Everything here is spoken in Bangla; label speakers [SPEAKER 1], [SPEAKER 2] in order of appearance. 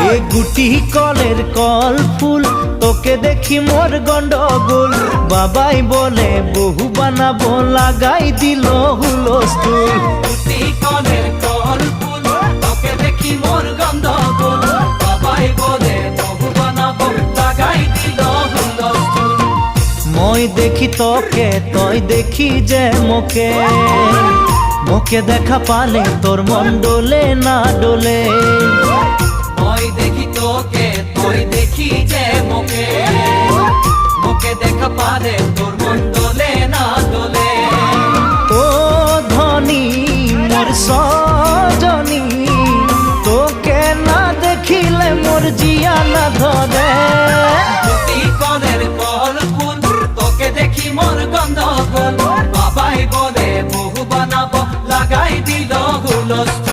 [SPEAKER 1] এ গুটি কলের কল ফুল তোকে দেখি মোর গন্ডগোল বাবাই বলে বহু বানাবো লাগাই দিল হুলস্থুল
[SPEAKER 2] গুটি কলের কল ফুল তোকে দেখি মোর গন্ডগোল বাবাই বলে বহু বানাবো লাগাই দিল হুলস্থুল
[SPEAKER 1] মই দেখি তোকে তই দেখি যে মোকে মোকে দেখা পালে তোর মন ডোলে না ডোলে
[SPEAKER 2] মই দেখি তোকে তুই দেখি যে মোকে মোকে দেখা পালে তোর মন দোলে না দোলে
[SPEAKER 1] ও ধনী মোর সজনী তোকে না দেখিলে মোর জিয়া না ধরে
[SPEAKER 2] গুটি কলের কল ফুল তোকে দেখি মোর গন্ধগোল বাবাই বলে বহু বানাবো লাগাই দিল হুলস্থুল।